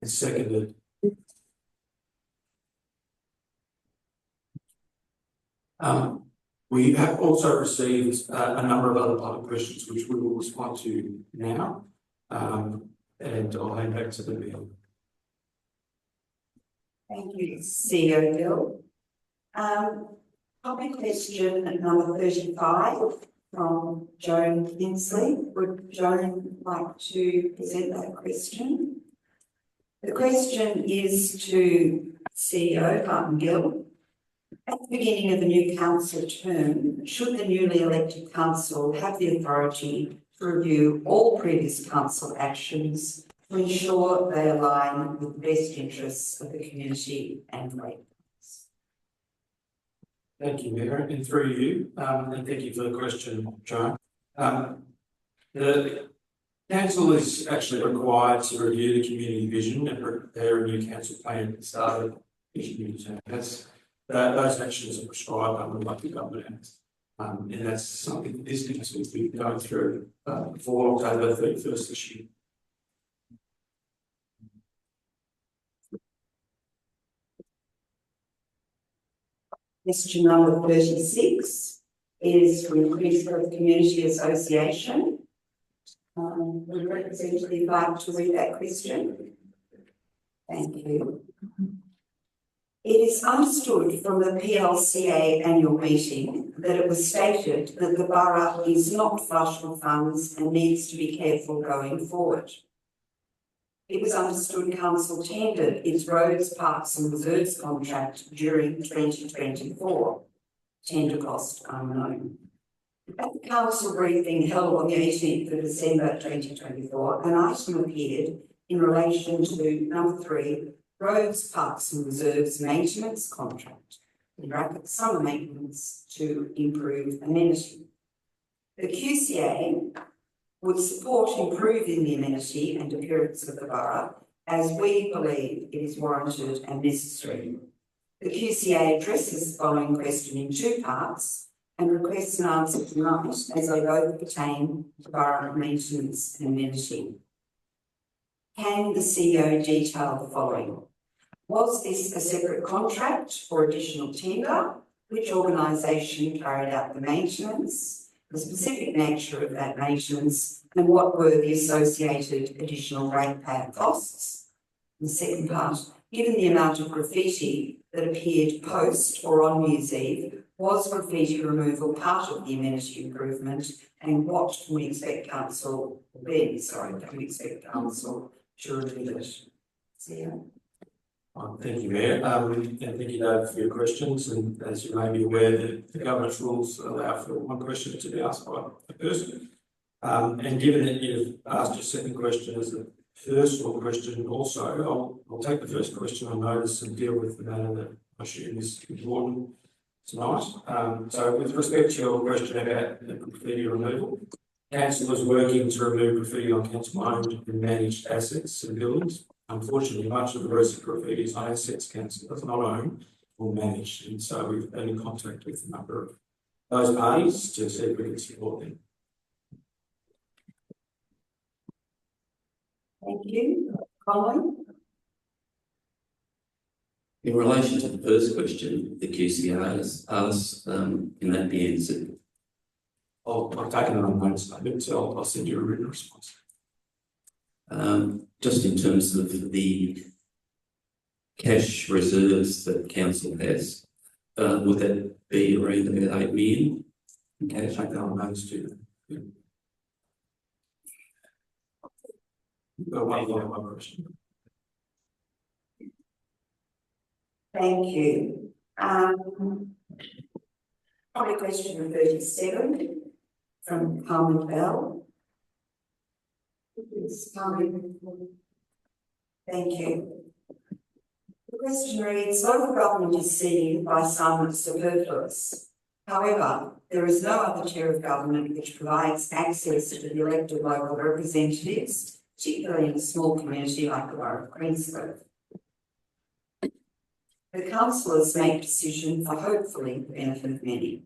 and seconded. We have also received a number of other public questions which we will respond to now, and I'll hand back to the bill. Thank you, CEO Bill. Public question number 35 from Joan Kinsley. Would Joan like to present that question? The question is to CEO Martin Gill. At the beginning of the new council term, should the newly elected council have the authority to review all previous council actions to ensure they align with the best interests of the community and ratepayers? Thank you, Mayor, and through you, and thank you for the question, Joan. The council is actually required to review the community vision and prepare a new council plan at the start of each new term. Those actions are prescribed under local government Act, and that's something that this council will be going through before October 31st this year. Question number 36 is from Queensland Community Association. Would the representative like to read that question? Thank you. It is understood from the PLCA annual meeting that it was stated that the borough is not flush with funds and needs to be careful going forward. It was understood council tendered its roads, parks and reserves contract during 2024. Tender cost unknown. At the council briefing held on the 18th of December 2024, an item appeared in relation to number 3, roads, parks and reserves maintenance contract, in brackets summer maintenance to improve amenity. The QCA would support improving the amenity and appearance of the borough as we believe it is warranted and necessary. The QCA addresses the following question in 2 parts and requests an answer tonight as they both pertain to borough maintenance and amenity. Can the CEO detail the following? Was this a separate contract or additional tender? Which organisation carried out the maintenance? The specific nature of that maintenance, and what were the associated additional ratepayer costs? The second part, given the amount of graffiti that appeared post or on New Year's Eve, was graffiti removal part of the amenity improvement, and what can we expect council to review it? CEO. Thank you, Mayor, and thank you, Dave, for your questions. And as you may be aware, the governance rules allow for one question to be asked by a person. And given that you've asked your second question as a personal question also, I'll take the first question on notice and deal with the matter that I assume is important tonight. So with respect to your question about the graffiti removal, council is working to remove graffiti on council-owned and managed assets and buildings. Unfortunately, much of the recent graffiti is on assets council does not own or manage, and so we've been in contact with a number of those parties to see if we can support them. Thank you. Colin? In relation to the first question, the QCA has asked, can that be answered? I've taken it on notice, so I'll send you a written response. Just in terms of the cash reserves that council has, would that be around about 8 million? Okay, take that on notice too. Yeah. One question. Thank you. Probably question 37 from Carmen Bell. Thank you. The question reads, local government is seen by some as superfluous. However, there is no other tier of government which provides access to the elected local representatives, particularly in a small community like the Borough of Queensland. The councillors make decisions for hopefully the benefit of many.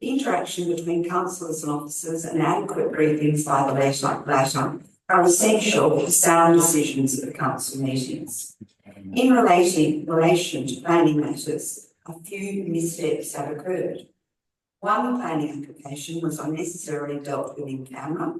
The interaction between councillors and officers and adequate briefings by the latter are essential for sound decisions at council meetings. In relation to planning matters, a few missteps have occurred. One planning application was unnecessarily dealt with in camera.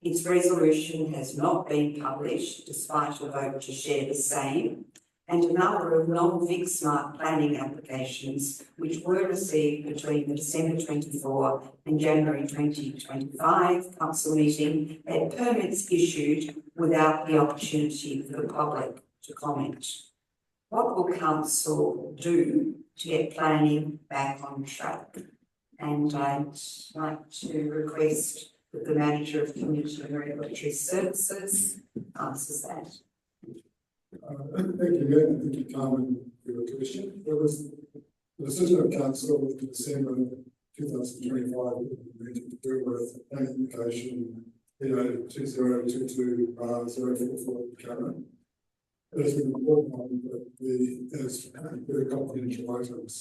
Its resolution has not been published despite a vote to share the same, and a number of non-Vic Smart planning applications which were received between the December 24 and January 2025 council meeting had permits issued without the opportunity for the public to comment. What will council do to get planning back on track? And I'd like to request that the Manager of Community and Regulatory Services answers that. Thank you, Mayor, and thank you, Carmen, for your question. There was the decision of council in December 2025 to do with planning application 2022/044 Cameron. It has been important that there's very confidential items.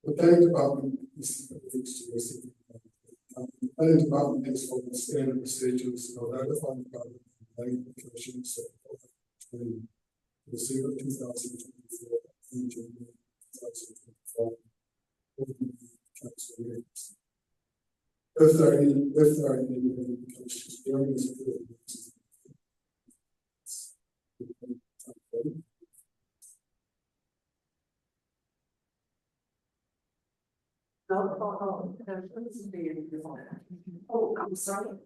The planning department is the planning department has followed standard procedures of notifying the public of planning applications between December 2024 and January 2025. Council meetings. If there are any applications during this period, Oh, I'm sorry.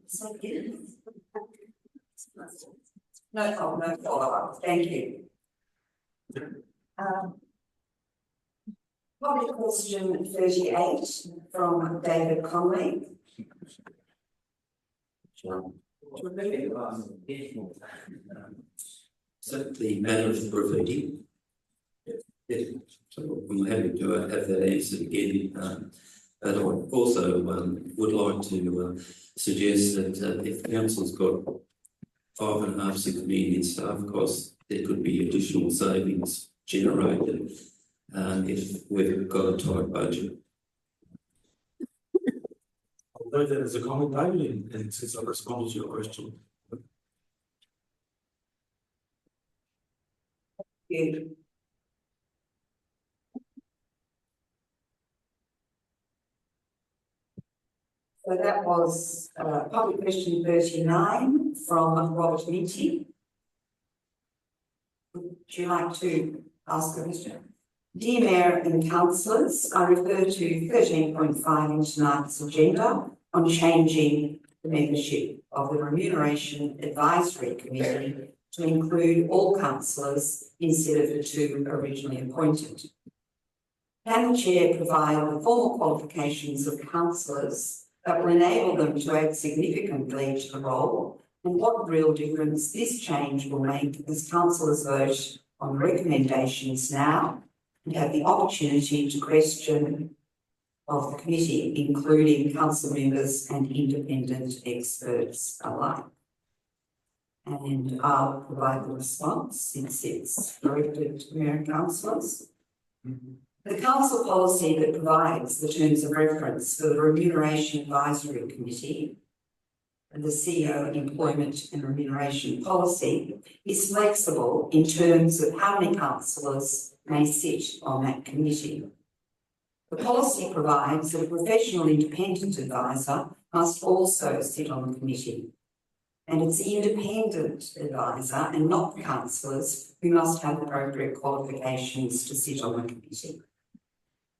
No follow-up. Thank you. Public question 38 from David Conley. So the matter of graffiti. Yes, so I'm happy to have that answered again. But I also would like to suggest that if the council's got 5.5, 6 million in staff costs, there could be additional savings generated if we've got a tight budget. I'll note that as a comment, David, and since I've responded to your question. Yeah. So that was public question 39 from Robert Minty. Would you like to ask a question? Dear Mayor and Councillors, I refer to 13.5 in tonight's agenda on changing the membership of the Remuneration Advisory Committee to include all councillors instead of the 2 originally appointed. Can the Chair provide the formal qualifications of councillors that will enable them to add significantly to the role, and what real difference this change will make as councillors vote on recommendations now and have the opportunity to question of the committee, including council members and independent experts alike. And I'll provide the response since it's directed to Mayor and councillors. The council policy that provides the terms of reference for the Remuneration Advisory Committee and the CEO Employment and Remuneration Policy is flexible in terms of how many councillors may sit on that committee. The policy provides that a professional independent advisor must also sit on the committee, and it's the independent advisor and not the councillors who must have appropriate qualifications to sit on the committee.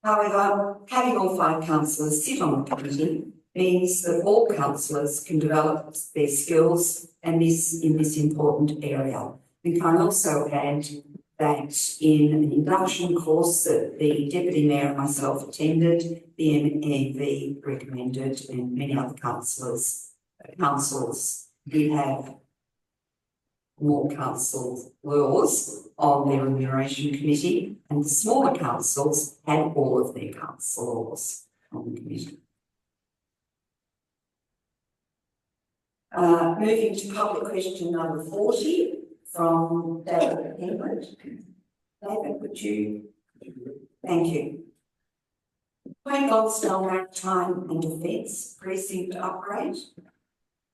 However, having all 5 councillors sit on the committee means that all councillors can develop their skills and in this important area. We can also add that in an induction course that the Deputy Mayor and myself attended, the MEV recommended, and many other councils did have more council laws on their remuneration committee, and the smaller councils had all of their council laws on the committee. Moving to public question number 40 from David Edward. David, would you? Thank you. Point Lonsdale Maritime and Defence Precinct upgrade.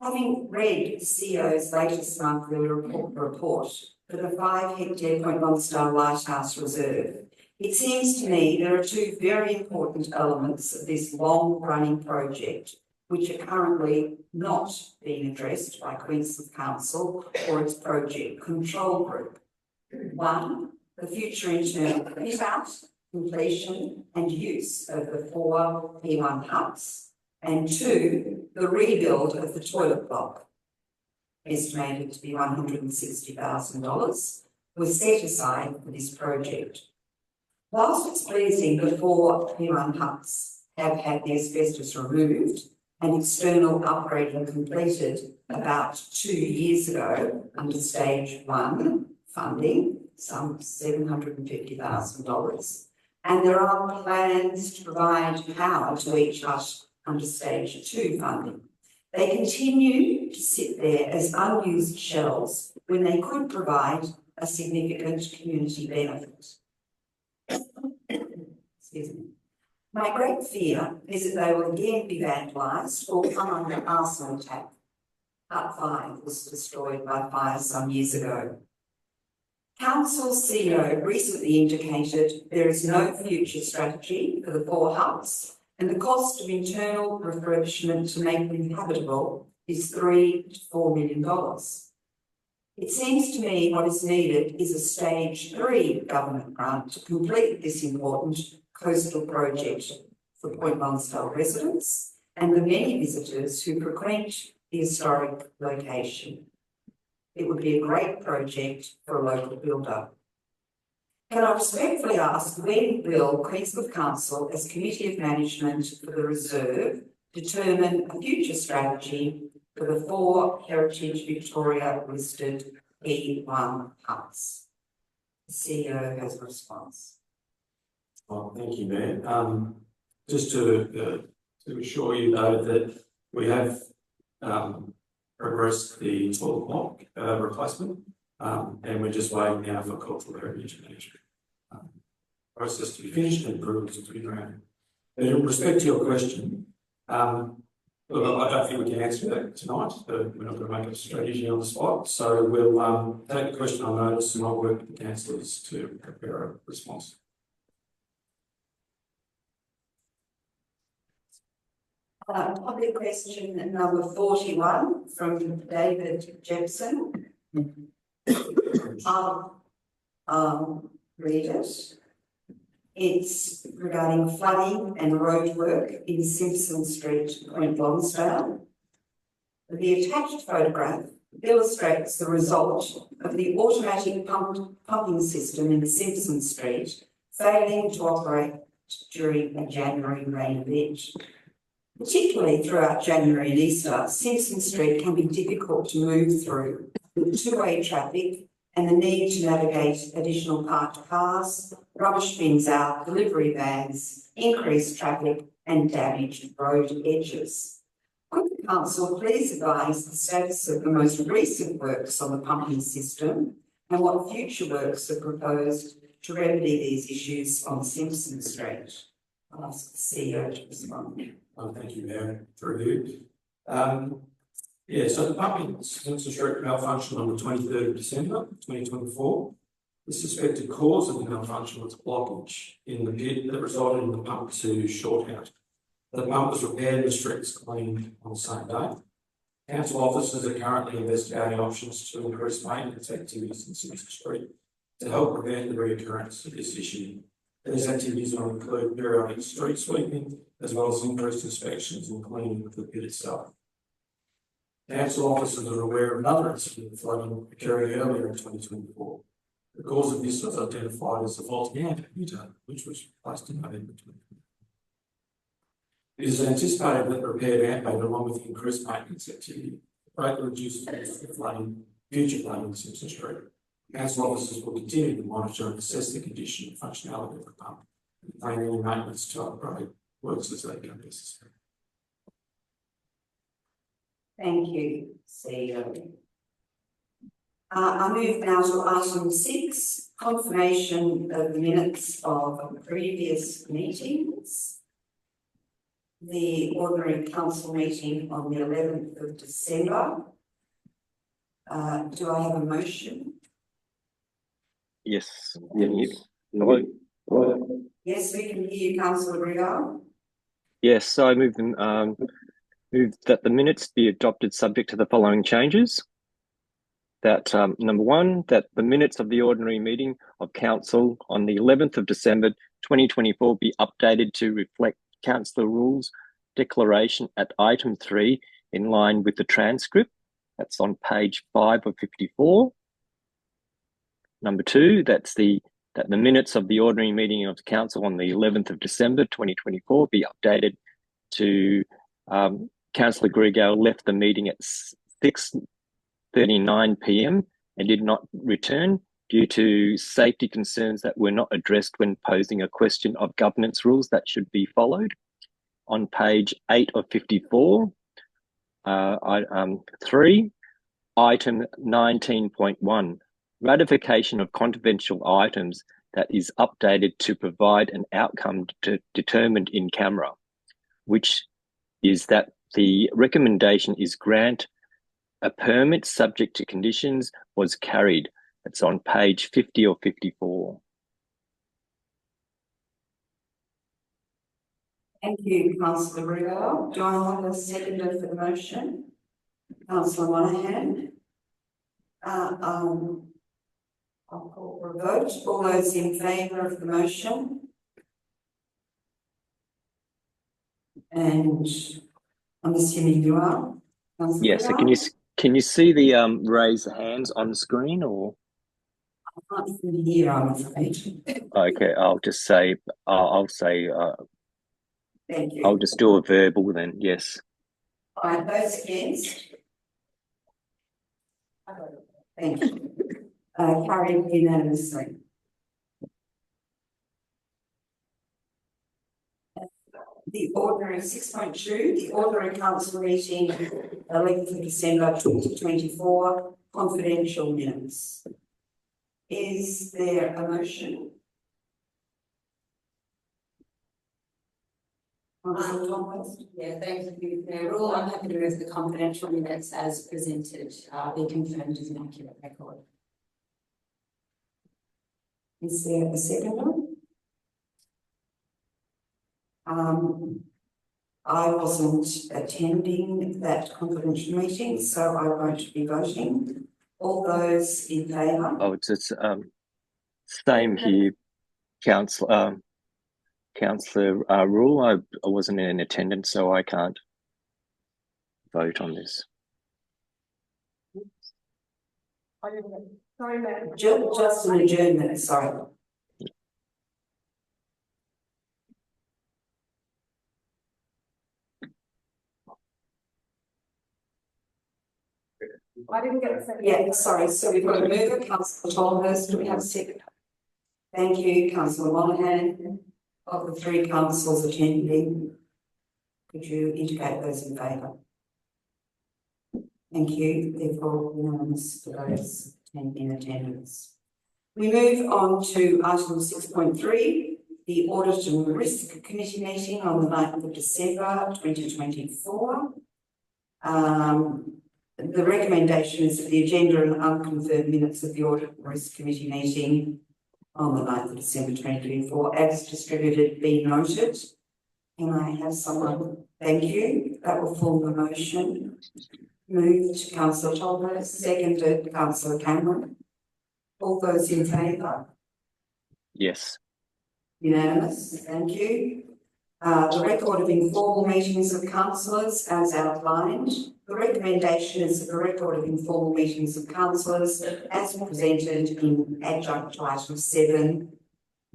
Having read the CEO's latest monthly report for the 5-hectare Point Lonsdale Lighthouse Reserve, it seems to me there are two very important elements of this long-running project which are currently not being addressed by Queensland Council or its project control group. One, the future internal fit-out, completion and use of the 4 P1 huts, and 2, the rebuild of the toilet block, estimated to be $160,000, was set aside for this project. Whilst it's pleasing the 4 P1 huts have had the asbestos removed and external upgrading completed about 2 years ago under stage 1 funding, some $750,000, and there are plans to provide power to each hut under stage 2 funding. They continue to sit there as unused shells when they could provide a significant community benefit. Excuse me. My great fear is that they will again be vandalised or come under arson attack. Hut 5 was destroyed by fire some years ago. Council's CEO recently indicated there is no future strategy for the 4 huts, and the cost of internal refurbishment to make them habitable is $3 to $4 million. It seems to me what is needed is a stage 3 government grant to complete this important coastal project for Point Lonsdale residents and the many visitors who frequent the historic location. It would be a great project for a local builder. Can I respectfully ask, when will Queensland Council, as Committee of Management for the Reserve, determine a future strategy for the 4 Heritage Victoria listed P1 huts? The CEO has a response. Well, thank you, Mayor. Just to assure you, though, that we have progressed the toilet block replacement, and we're just waiting now for cultural heritage management process to be finished and approvals to be granted. But in respect to your question, look, I don't think we can answer that tonight. We're not going to make a strategy on the spot, so we'll take the question on notice and I'll work with the councillors to prepare a response. Public question number 41 from David Jepson. I'll read it. It's regarding flooding and road work in Simpson Street, Point Lonsdale. The attached photograph illustrates the result of the automatic pumping system in Simpson Street failing to operate during a January rain event. Particularly throughout January and Easter, Simpson Street can be difficult to move through with two-way traffic and the need to navigate additional parked cars, rubbish bins out, delivery vans, increased traffic and damaged road edges. Could the Council please advise the status of the most recent works on the pumping system and what future works are proposed to remedy these issues on Simpson Street? I'll ask the CEO to respond. Thank you, Mayor, for review. So the pumping Simpson Street malfunctioned on the 23rd of December 2024. The suspected cause of the malfunction was blockage in the pit that resulted in the pump to short out. The pump was repaired and the street was cleaned on the same day. Council officers are currently investigating options to increase maintenance activities in Simpson Street to help prevent the reoccurrence of this issue. These activities will include periodic street sweeping, as well as increased inspections and cleaning of the pit itself. Council officers are aware of another incident of flooding occurring earlier in 2024. The cause of this was identified as the faulty antimeter, which was placed in November 2024. It is anticipated that the repaired antimeter, along with increased maintenance activity, greatly reduces the risk of future flooding in Simpson Street. Council officers will continue to monitor and assess the condition and functionality of the pump and plan any maintenance to upgrade works as they become necessary. Thank you, CEO. I move now to item 6, confirmation of the minutes of previous meetings. the ordinary council meeting on the 11th of December. Do I have a motion? Yes. Hello. Yes, we can hear you, councillor Rigar. Yes, so I move that the minutes be adopted subject to the following changes. That number one, that the minutes of the ordinary meeting of council on the 11th of December 2024 be updated to reflect councillor rules declaration at item 3 in line with the transcript. That's on page 5 of 54. Number two, that the minutes of the ordinary meeting of the council on the 11th of December 2024 be updated to Councillor Griego left the meeting at 6:39 p.m. and did not return due to safety concerns that were not addressed when posing a question of governance rules that should be followed. On page 8 of 54, 3, item 19.1, ratification of confidential items that is updated to provide an outcome determined in camera, which is that the recommendation is grant a permit subject to conditions was carried. It's on page 50 or 54. Thank you, councillor Rigar. Do I have a seconder for the motion? Councillor Monahan. I'll call for a vote. All those in favour of the motion? And I'm assuming you are. Councillor Yes, so Rigar? can you see the raise hands on the screen or? I can't even hear, I'm afraid. Okay, I'll just say, I'll say, Thank you. I'll just do a verbal then, yes. All right, those against? Thank you. Carried unanimously. The ordinary 6.2, the ordinary council meeting 11th of December 2024, confidential minutes. Is there a motion? Yeah, thank you, Mayor Rule. I'm happy to move the confidential minutes as presented, be confirmed as an accurate record. Is there a second one? I wasn't attending that confidential meeting, so I won't be voting. All those in favour? Oh, it's same here, Councillor Rule. I wasn't in attendance, so I can't vote on this. Sorry, Mayor. Just an adjournment, sorry. I didn't get a second. Yeah, sorry, so we've got a mover, councillor Tolhurst, do we have a second? Thank you, councillor Monahan. Of the 3 councillors attending, could you indicate those in favour? Thank you, therefore unanimous for those in attendance. We move on to item 6.3, the Audit and Risk Committee meeting on the 9th of December 2024. The recommendation is that the agenda and unconfirmed minutes of the Audit and Risk Committee meeting on the 9th of December 2024 as distributed be noted. Can I have someone? Thank you. That will form the motion. Moved councillor Tolhurst, seconded councillor Cameron. All those in favour? Yes. Unanimous, thank you. The record of informal meetings of councillors as outlined. The recommendation is that the record of informal meetings of councillors as presented in adjunct to item 7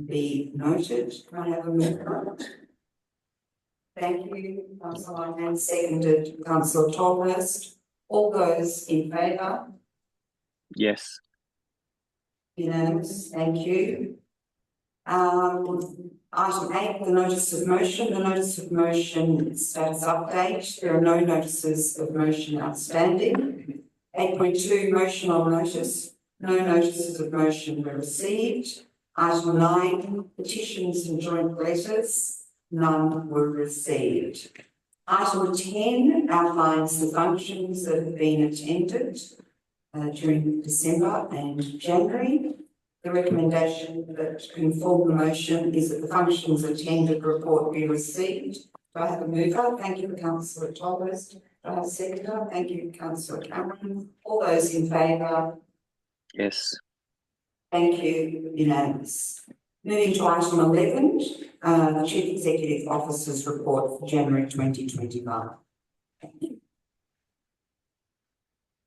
be noted. Can I have a mover? Thank you, councillor Monahan, seconded councillor Tolhurst. All those in favour? Yes. Unanimous, thank you. Item 8, the notice of motion. The notice of motion status update. There are no notices of motion outstanding. 8.2, motion on notice. No notices of motion were received. Item 9, petitions and joint letters. None were received. Item 10 outlines the functions that have been attended during December and January. The recommendation that conform the motion is that the functions attended report be received. Do I have a mover? Thank you, Councillor Thomas. Do I have a seconder? Thank you, Councillor Cameron. All those in favour? Yes. Thank you, unanimous. Moving to item 11, the Chief Executive Officer's report for January 2025. Thank you.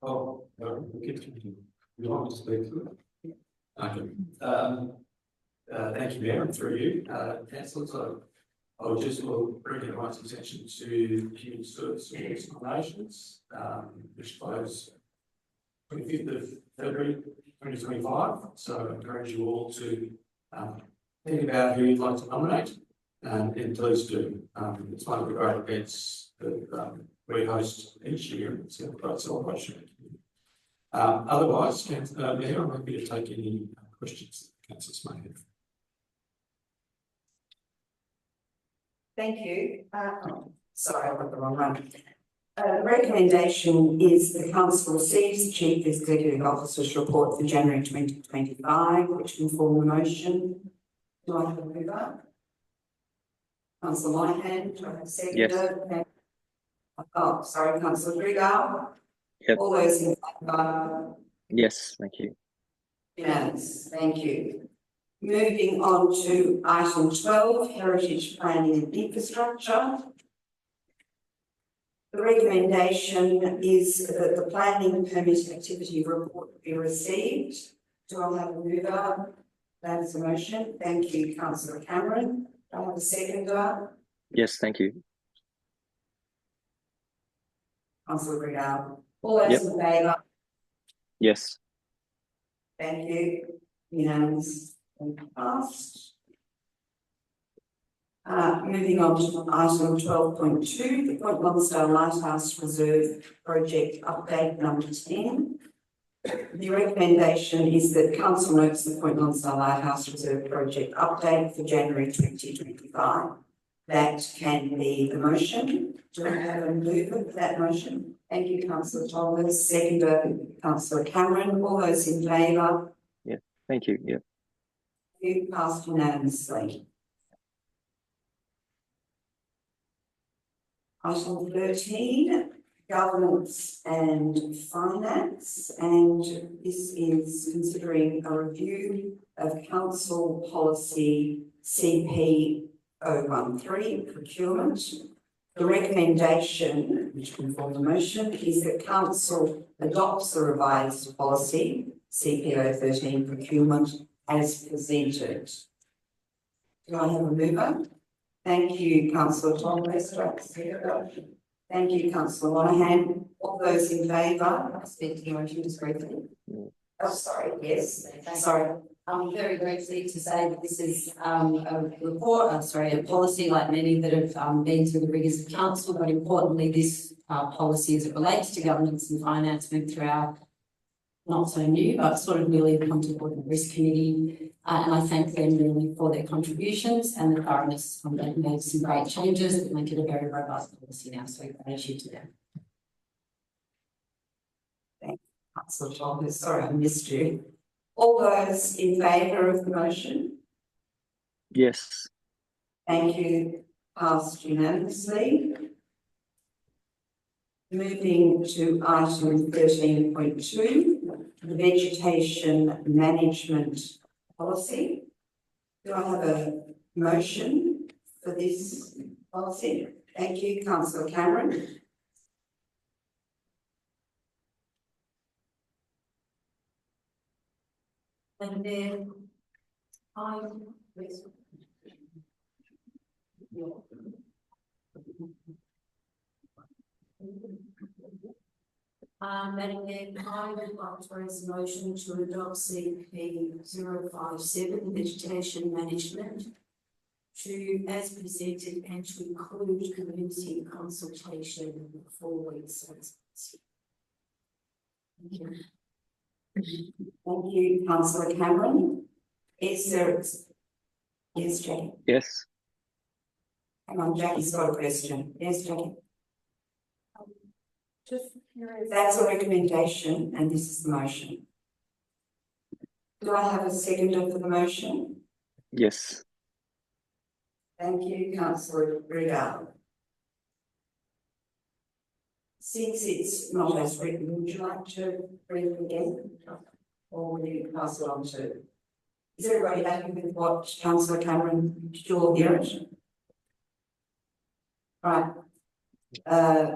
Oh, no, we can continue. You want me to speak to it? Okay. Thank you, Mayor, and through you, Councillor. So I would just bring everyone's attention to Human Services nominations, which close 25th of February 2025. So I encourage you all to think about who you'd like to nominate, and please do. It's one of the great events that we host each year. It's a great celebration. Otherwise, Mayor, I'm happy to take any questions that councillors may have. Thank you. Sorry, I got the wrong one. The recommendation is the Council receives the Chief Executive Officer's report for January 2025, which can form the motion. Do I have a mover? Councillor Monahan, do I have a seconder? Yes. Oh, sorry, Councillor Grigao. Yep. All those in favour? Yes, thank you. Unanimous, thank you. Moving on to item 12, Heritage Planning and Infrastructure. The recommendation is that the planning permit activity report be received. Do I have a mover? That is a motion. Thank you, Councillor Cameron. Do I have a seconder? Yes, thank you. Councillor Regal. All those in favour? Yes. Thank you. Unanimous and passed. Moving on to item 12.2, the Point Lonsdale Lighthouse Reserve Project Update number 10. The recommendation is that Council notes the Point Lonsdale Lighthouse Reserve Project Update for January 2025. That can be the motion. Do I have a mover for that motion? Thank you, Councillor Thomas. Seconder, Councillor Cameron. All those in favour? Yeah, thank you. Yeah. You passed unanimously. Item 13, Governance and Finance, and this is considering a review of Council Policy CP 013 procurement. The recommendation, which can form the motion, is that Council adopts the revised policy CP 013 procurement as presented. Do I have a mover? Thank you, Councillor Thomas. Thank you, Councillor Monahan. All those in favour? I speak to the motion just briefly. Oh, sorry, yes. Sorry. I'm very briefly to say that this is a report, a policy like many that have been through the rigours of council, but importantly, this policy as it relates to governance and finance went through our not so new, but sort of newly appointed Board and Risk Committee. And I thank them really for their contributions and the thoroughness. They've made some great changes that make it a very robust policy now. So gratitude to them. Thank you, Councillor Thomas. Sorry, I missed you. All those in favour of the motion? Yes. Thank you. Passed unanimously. Moving to item 13.2, the Vegetation Management Policy. Do I have a motion for this policy? Thank you, Councillor Cameron. And then Madam Mayor, I would like to raise a motion to adopt CP 057 Vegetation Management to as presented and to include community consultation 4 weeks. Thank you. Thank you, Councillor Cameron. Is there? Yes, Jane. Yes. Hang on, Jackie's got a question. Yes, Jackie? Just curious. That's a recommendation and this is the motion. Do I have a seconder for the motion? Yes. Thank you, councillor Rigal. Since it's not as written, would you like to read it again? Or will you pass it on to? Is everybody happy with what councillor Cameron, did you all hear it? Right.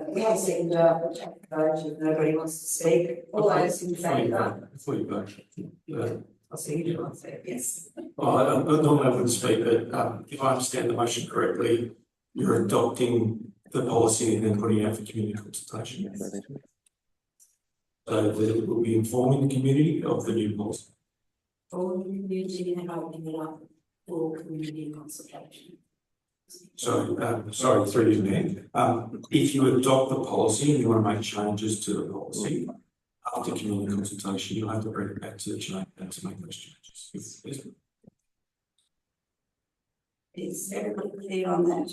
We have a seconder, we'll take the vote if nobody wants to speak. All those in favour? Before you vote. I'll see you do one say yes. Well, I normally I wouldn't speak, but if I understand the motion correctly, you're adopting the policy and then putting it out for community consultation. So that it will be informing the community of the new policy. For the community and opening it up for community consultation. So, sorry, through you, Mayor. If you adopt the policy and you want to make changes to the policy, after community consultation, you'll have to bring it back to the chamber to make those changes. Yes. Is everybody clear on that?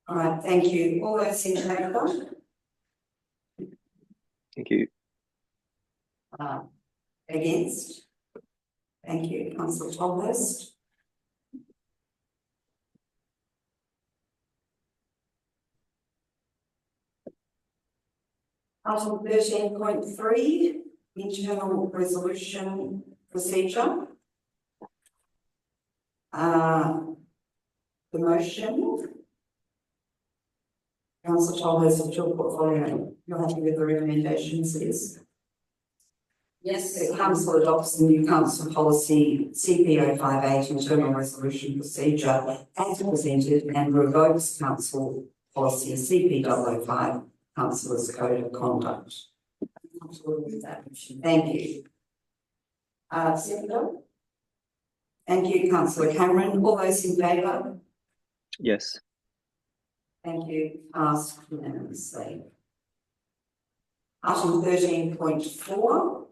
All right, thank you. All those in favour? Thank you. Against? Thank you, councillor Tolhurst. Item 13.3, internal resolution procedure. The motion. Councillor Tolhurst of your portfolio, you're happy with the recommendations, yes? Yes. The council adopts the new council policy CP 058 internal resolution procedure as presented and revokes council policy CP 005 councillors code of conduct. Thank you. Seconder. Thank you, councillor Cameron. All those in favour? Yes. Thank you. Passed unanimously. Item 13.4,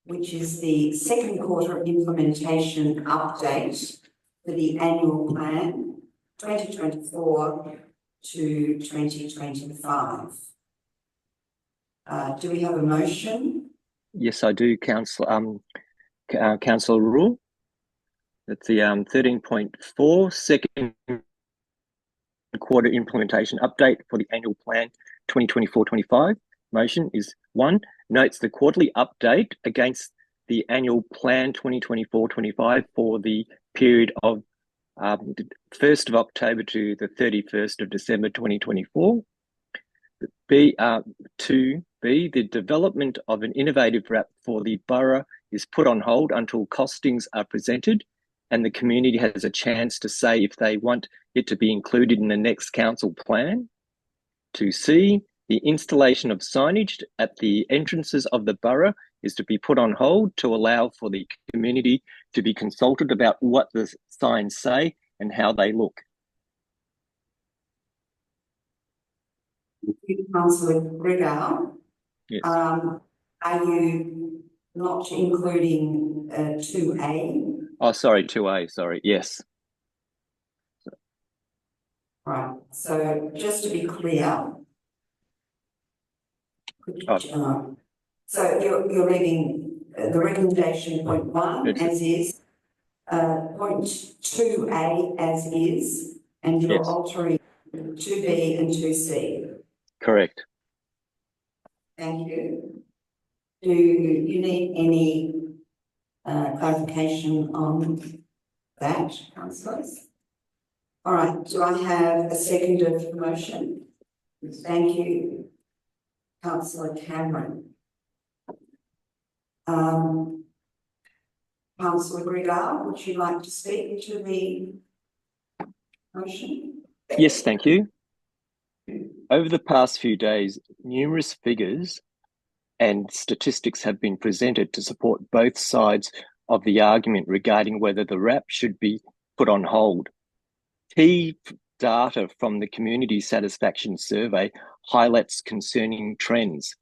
which is the second quarter implementation update for the annual plan 2024 to 2025. Do we have a motion? Yes, I do, Councillor Rule. That's the 13.4 second quarter implementation update for the annual plan 2024-25. Motion is 1, notes the quarterly update against the annual plan 2024-25 for the period of 1st of October to the 31st of December 2024. B, the development of an innovative wrap for the borough is put on hold until costings are presented and the community has a chance to say if they want it to be included in the next council plan. 2C, the installation of signage at the entrances of the borough is to be put on hold to allow for the community to be consulted about what the signs say and how they look. Councillor Rigal. Yes. Are you not including 2A? Oh, sorry, 2A, sorry, yes. Right, so just to be clear. So you're reading the recommendation point 1 as is, point 2A as is, and you're altering 2B and 2C. Correct. Thank you. Do you need any clarification on that, councillors? All right, do I have a seconder for the motion? Thank you, councillor Cameron. Councillor Gregar, would you like to speak to the motion? Yes, thank you. Over the past few days, numerous figures and statistics have been presented to support both sides of the argument regarding whether the RAP should be put on hold. Key data from the Community Satisfaction Survey highlights concerning trends.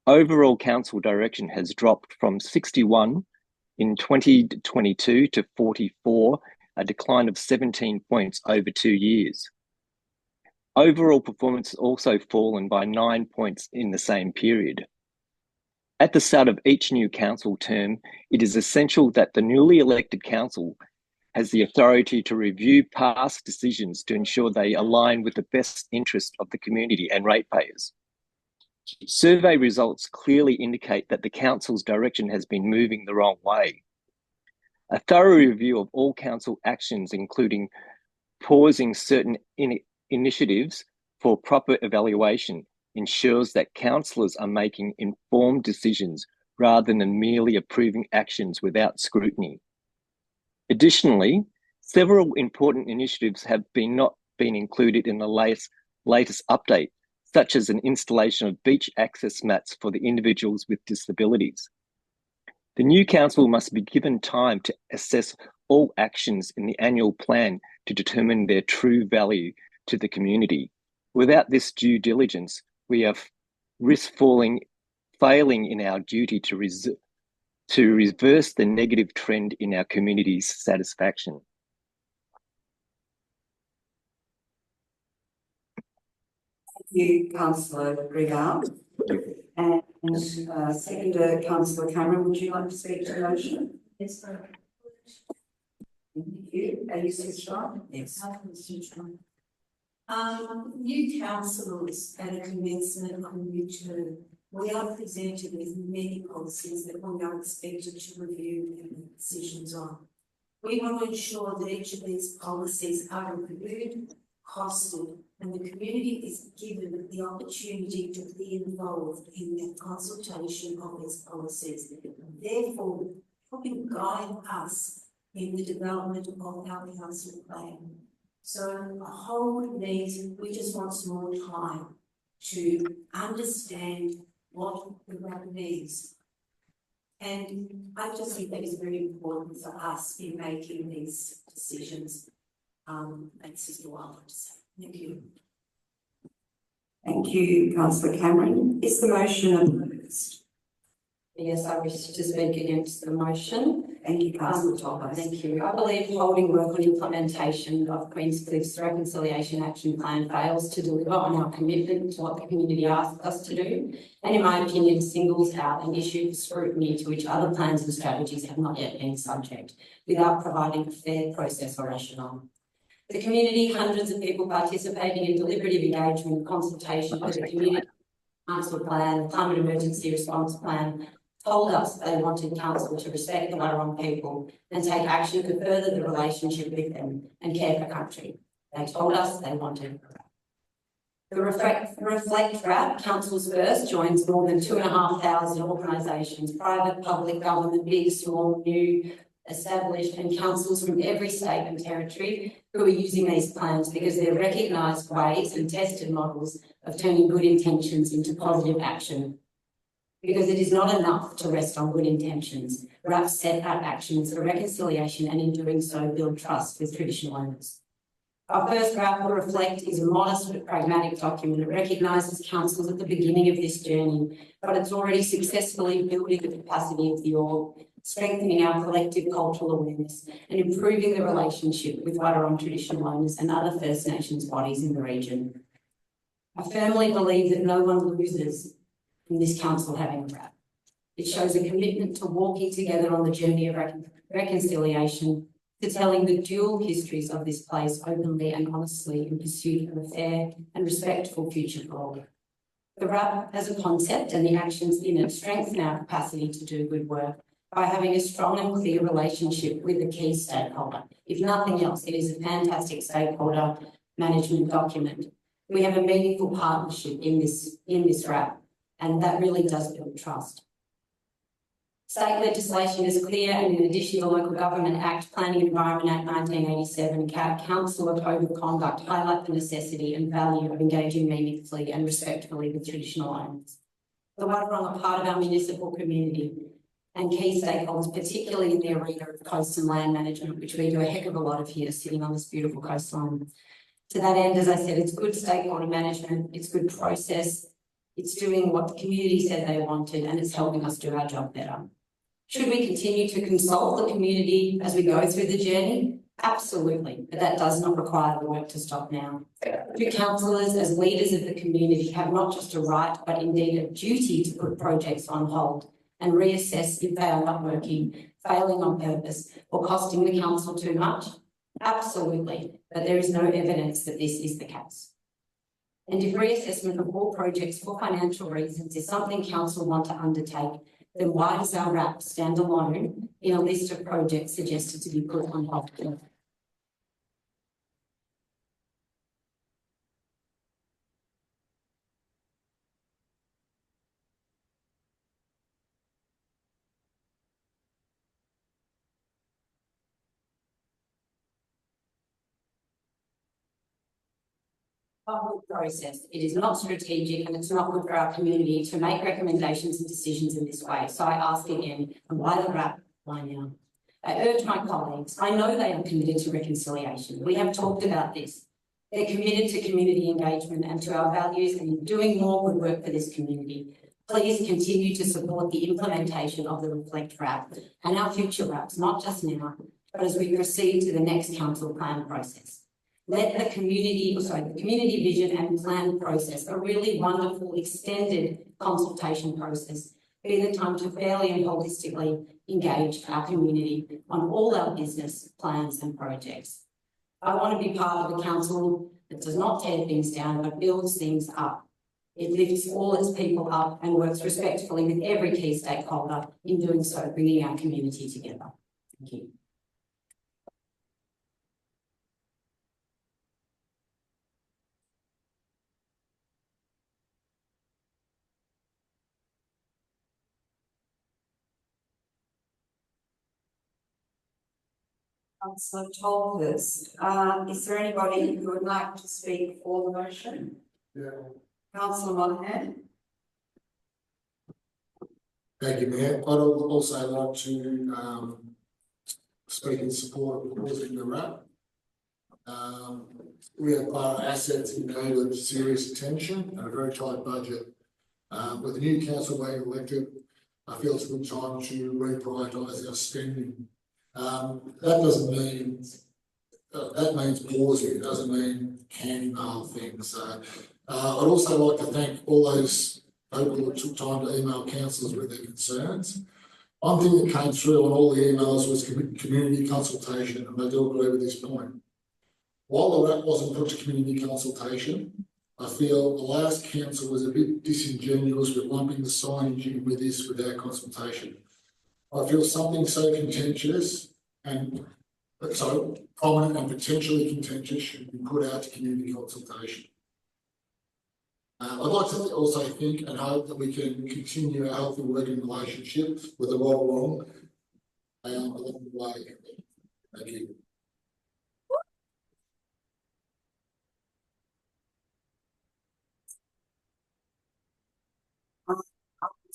Overall council direction has dropped from 61 in 2022 to 44 a decline of 17 points over 2 years. Overall performance has also fallen by 9 points in the same period. At the start of each new council term, it is essential that the newly elected council has the authority to review past decisions to ensure they align with the best interest of the community and ratepayers. Survey results clearly indicate that the council's direction has been moving the wrong way. A thorough review of all council actions, including pausing certain initiatives for proper evaluation, ensures that councillors are making informed decisions rather than merely approving actions without scrutiny. Additionally, several important initiatives have not been included in the latest update, such as an installation of beach access mats for the individuals with disabilities. The new council must be given time to assess all actions in the annual plan to determine their true value to the community. Without this due diligence, we have risk failing in our duty to reverse the negative trend in our community's satisfaction. Thank you, Councillor Grigard. And seconder, Councillor Cameron, would you like to speak to the motion? Yes, sir. Thank you. Are you switched on? Yes. New councillors at a commencement on new term, we are presented with many policies that we are expected to review and make decisions on. We want to ensure that each of these policies are reviewed, costed, and the community is given the opportunity to be involved in the consultation of these policies. Therefore, helping guide us in the development of our council plan. So a whole needs, we just want some more time to understand what the RAP needs. And I just think that is very important for us in making these decisions. That's just all I want to say. Thank you. Thank you, Councillor Cameron. Is the motion opposed? Yes, I wish to speak against the motion. Thank you, Councillor Thomas. Thank you. I believe holding work on implementation of Queenscliff's Reconciliation Action Plan fails to deliver on our commitment to what the community asked us to do, and in my opinion, singles out an issue for scrutiny to which other plans and strategies have not yet been subject, without providing a fair process or rationale. The community, hundreds of people participating in deliberative engagement, consultation with the community council plan, the climate emergency response plan, told us they wanted council to respect the Wadawurrung people and take action to further the relationship with them and care for country. They told us they wanted. The Reflect RAP, Councils First, joins more than 2,500 organisations, private, public, government, big, small, new, established, and councils from every state and territory who are using these plans because they're recognised ways and tested models of turning good intentions into positive action. Because it is not enough to rest on good intentions. RAP set out actions for reconciliation and in doing so build trust with traditional owners. Our first RAP, Reflect, is a modest but pragmatic document. It recognises councils at the beginning of this journey, but it's already successfully building the capacity of the org, strengthening our collective cultural awareness and improving the relationship with Wadawurrung traditional owners and other First Nations bodies in the region. I firmly believe that no one loses in this council having a RAP. It shows a commitment to walking together on the journey of reconciliation, to telling the dual histories of this place openly and honestly in pursuit of a fair and respectful future for all. The RAP as a concept and the actions in it strengthen our capacity to do good work by having a strong and clear relationship with the key stakeholder. If nothing else, it is a fantastic stakeholder management document. We have a meaningful partnership in this RAP, and that really does build trust. State legislation is clear, and in addition, the Local Government Act, Planning Environment Act 1987, and Council Code of Conduct highlight the necessity and value of engaging meaningfully and respectfully with traditional owners. The Wadawurrung are part of our municipal community and key stakeholders, particularly in the arena of coast and land management, which we do a heck of a lot of here, sitting on this beautiful coastline. To that end, as I said, it's good stakeholder management, it's good process, it's doing what the community said they wanted, and it's helping us do our job better. Should we continue to consult the community as we go through the journey? Absolutely, but that does not require the work to stop now. You councillors, as leaders of the community, have not just a right, but indeed a duty to put projects on hold and reassess if they are not working, failing on purpose, or costing the council too much. Absolutely, but there is no evidence that this is the case. And if reassessment of all projects for financial reasons is something council want to undertake, then why does our RAP stand alone in a list of projects suggested to be put on hold? Good process. It is not strategic and it's not good for our community to make recommendations and decisions in this way. So I ask again, why the RAP? Why now? I urge my colleagues, I know they are committed to reconciliation. We have talked about this. They're committed to community engagement and to our values and doing more good work for this community. Please continue to support the implementation of the Reflect RAP and our future RAPs, not just now, but as we proceed to the next council plan process. Let the community vision and plan process, a really wonderful extended consultation process, be the time to fairly and holistically engage our community on all our business plans and projects. I want to be part of a council that does not tear things down, but builds things up. It lifts all its people up and works respectfully with every key stakeholder in doing so, bringing our community together. Thank you. Councillor Tolhurst, is there anybody who would like to speak for the motion? Yeah. Councillor Monahan. Thank you, Mayor. I'd also like to speak in support of pausing the RAP. We have assets in need of serious attention and a very tight budget. With the new council being elected, I feel it's a good time to reprioritise our spending. That doesn't mean, that means pausing, it doesn't mean handing the whole thing. So I'd also like to thank all those people that took time to email councillors with their concerns. One thing that came through on all the emails was community consultation, and I do agree with this point. While the RAP wasn't put to community consultation, I feel the last council was a bit disingenuous with lumping the signage in with this without consultation. I feel something so contentious and so prominent and potentially contentious should be put out to community consultation. I'd like to also think and hope that we can continue a healthy working relationship with the right along the way. Thank you.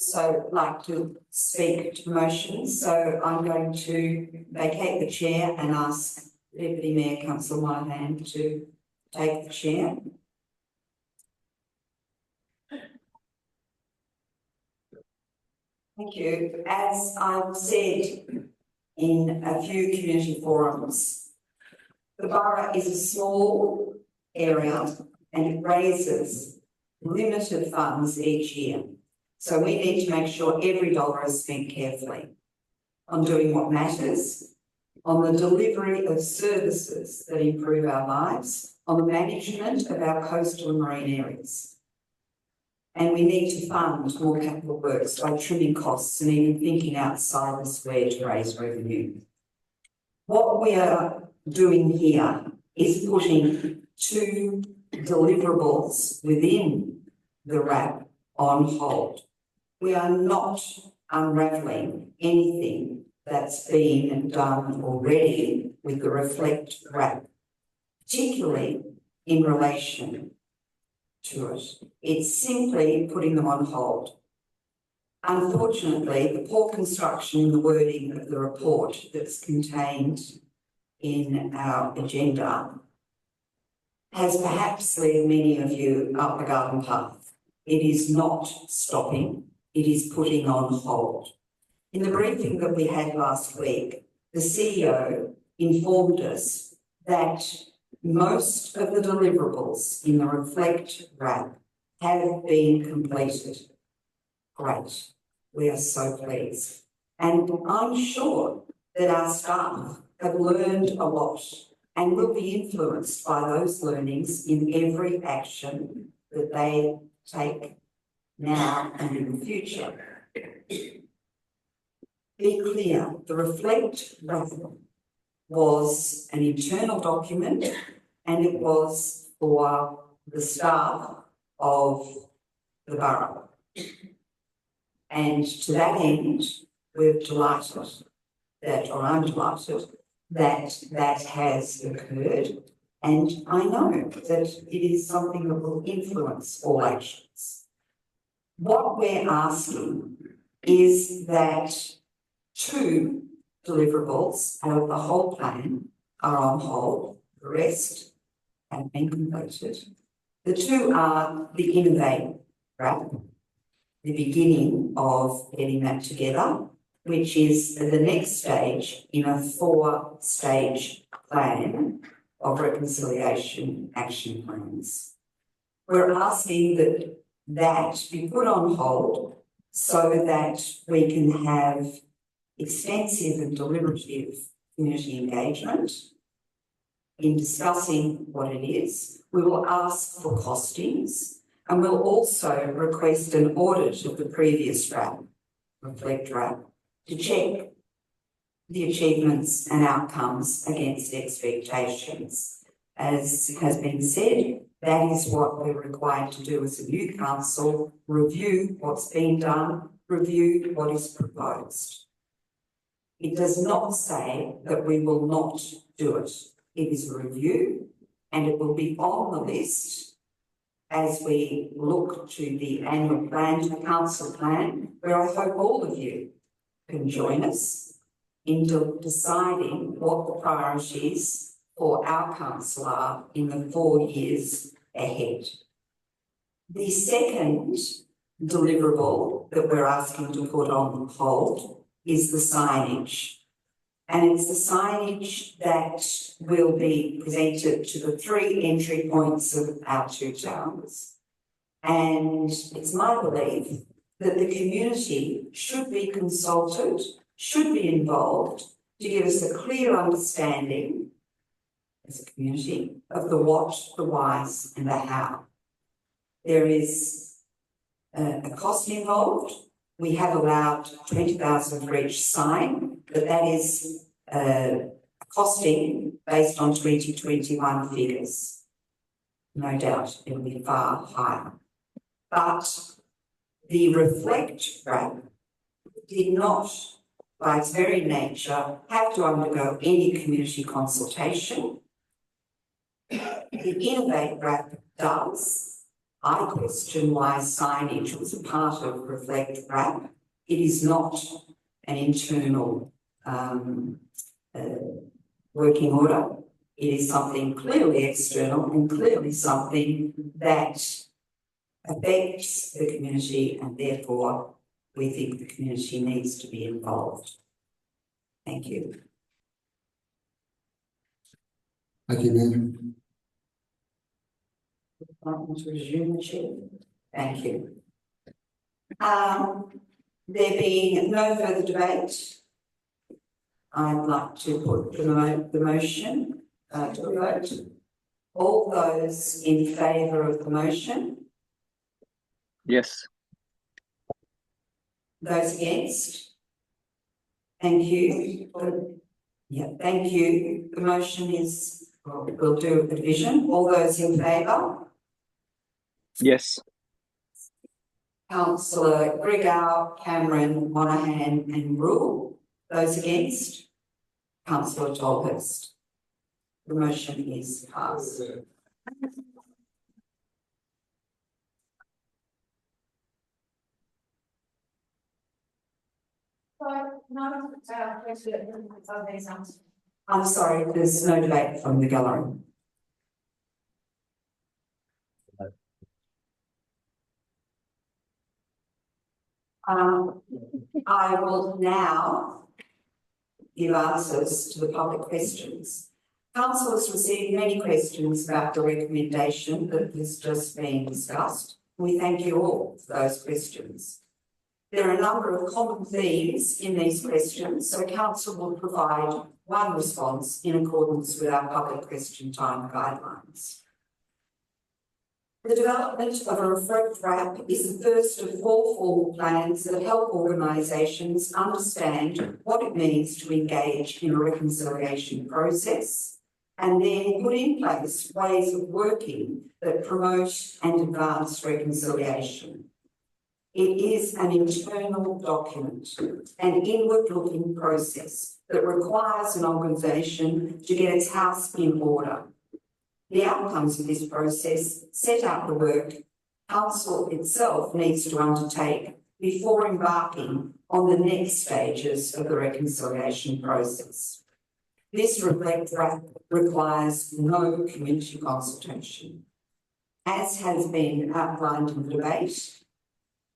So like to speak to motions, so I'm going to vacate the chair and ask Deputy Mayor Councillor Monahan to take the chair. Thank you. As I've said in a few community forums, the borough is a small area and it raises limited funds each year. So we need to make sure every dollar is spent carefully on doing what matters, on the delivery of services that improve our lives, on the management of our coastal and marine areas. And we need to fund more capital works by trimming costs and even thinking outside the square to raise revenue. What we are doing here is putting two deliverables within the RAP on hold. We are not unravelling anything that's been done already with the Reflect RAP, particularly in relation to it. It's simply putting them on hold. Unfortunately, the poor construction in the wording of the report that's contained in our agenda has perhaps led many of you up the garden path. It is not stopping, it is putting on hold. In the briefing that we had last week, the CEO informed us that most of the deliverables in the Reflect RAP have been completed. Great. We are so pleased. And I'm sure that our staff have learned a lot and will be influenced by those learnings in every action that they take now and in the future. Be clear, the Reflect RAP was an internal document and it was for the staff of the borough. And to that end, we're delighted that, or I'm delighted, that that has occurred. And I know that it is something that will influence all actions. What we're asking is that 2 deliverables out of the whole plan are on hold. The rest have been completed. The 2 are the Innovate RAP, the beginning of getting that together, which is the next stage in a 4-stage plan of reconciliation action plans. We're asking that that be put on hold so that we can have extensive and deliberative community engagement in discussing what it is. We will ask for costings and we'll also request an audit of the previous RAP, Reflect RAP, to check the achievements and outcomes against expectations. As has been said, that is what we're required to do as a new council: review what's been done, review what is proposed. It does not say that we will not do it. It is a review and it will be on the list as we look to the annual plan, to the council plan, where I hope all of you can join us in deciding what the priorities for our council are in the 4 years ahead. The second deliverable that we're asking to put on hold is the signage. And it's the signage that will be presented to the 3 entry points of our 2 towns. And it's my belief that the community should be consulted, should be involved to give us a clear understanding as a community of the what, the whys and the how. There is a cost involved. We have allowed 20,000 for each sign, but that is costing based on 2021 figures. No doubt it will be far higher. But the Reflect RAP did not, by its very nature, have to undergo any community consultation. The Innovate RAP does. I question why signage was a part of Reflect RAP. It is not an internal working order. It is something clearly external and clearly something that affects the community, and therefore we think the community needs to be involved. Thank you. Thank you, ma'am. I want to resume the chair. Thank you. There being no further debate, I'd like to put the motion to a vote. All those in favour of the motion? Yes. Those against? Thank you. Yeah, thank you. The motion is, well, we'll do a division. All those in favour? Yes. Councillor Grigau, Cameron, Monahan and Rule. Those against? Councillor Tolhurst. The motion is passed. I'm sorry, there's no debate from the gallery. I will now give answers to the public questions. Council has received many questions about the recommendation that has just been discussed. We thank you all for those questions. There are a number of common themes in these questions, so Council will provide one response in accordance with our public question time guidelines. The development of a reflect wrap is the first of 4 formal plans that help organisations understand what it means to engage in a reconciliation process and then put in place ways of working that promote and advance reconciliation. It is an internal document, an inward-looking process that requires an organisation to get its house in order. The outcomes of this process set out the work Council itself needs to undertake before embarking on the next stages of the reconciliation process. This reflect wrap requires no community consultation. As has been outlined in the debate,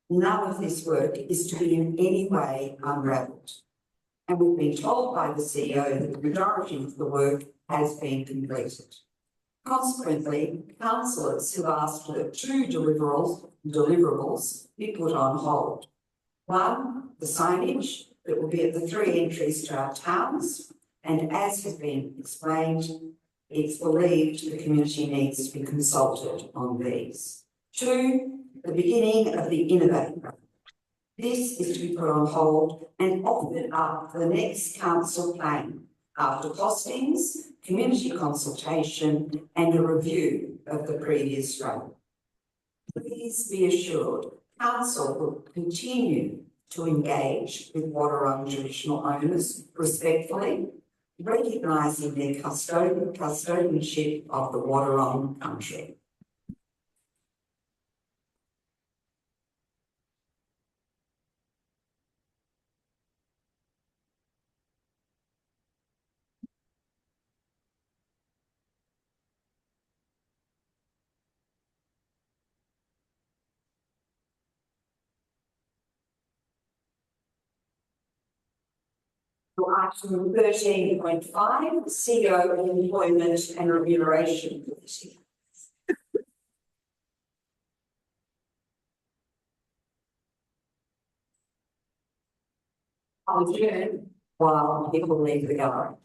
none of this work is to be in any way unravelled. And we've been told by the CEO that the majority of the work has been completed. Consequently, councillors have asked that 2 deliverables be put on hold. One, the signage that will be at the 3 entries to our towns, and as has been explained, it's believed the community needs to be consulted on these. 2, the beginning of the Innovate Program. This is to be put on hold and offered up for the next council plan after costings, community consultation and a review of the previous run. Please be assured, Council will continue to engage with Wadawurrung traditional owners respectfully, recognising their custodianship of the Wadawurrung country. Item 13.5, CEO Employment and Remuneration Committee. I'll adjourn while people leave the gallery.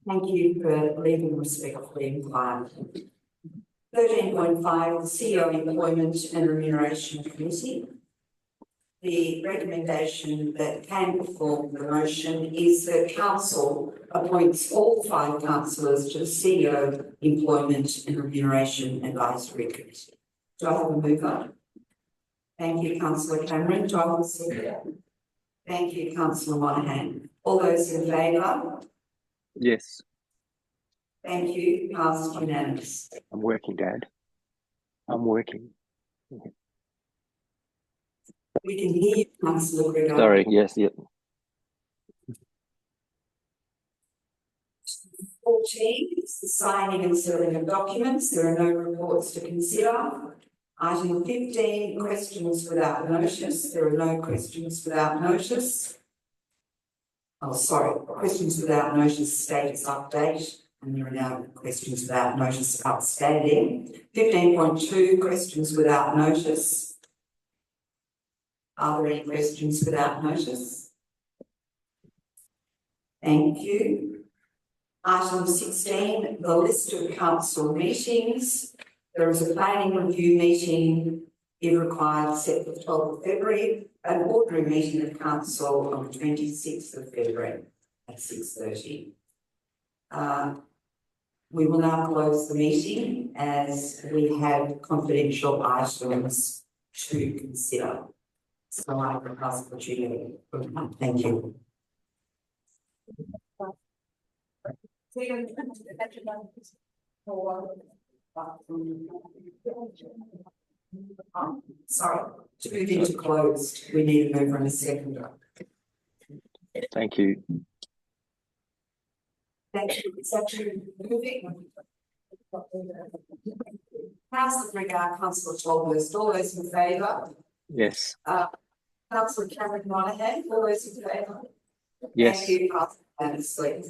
Thank you for leaving respectfully and quietly. 13.5, the CEO Employment and Remuneration Committee. The recommendation that can form the motion is that Council appoints all 5 councillors to the CEO Employment and Remuneration Advisory Committee. Do I have a mover? Thank you, Councillor Cameron. Do I have a second? Thank you, Councillor Monahan. All those in favour? Yes. Thank you. Passed unanimous. I'm working, Dad. I'm working. We can hear you, Councillor Grigor. Sorry, yes, yep. 14 is the signing and sealing of documents. There are no reports to consider. Item 15, questions without notice. There are no questions without notice. Oh, sorry, questions without notice status update. And there are now questions without notice outstanding. 15.2, questions without notice. Are there any questions without notice? Thank you. Item 16, the list of council meetings. There is a planning review meeting, if required, set for the 12th of February, an ordinary meeting of council on the 26th of February at 6:30. We will now close the meeting as we have confidential items to consider. So I will pass the opportunity. Thank you. Sorry, to move into closed, we need a mover and a seconder. Thank you. Thank you. It's actually moving. Councillor Regard, Councillor Tolhurst, all those in favour? Yes. Councillor Cameron Monaghan, all those in favour? Yes. Thank you, unanimously.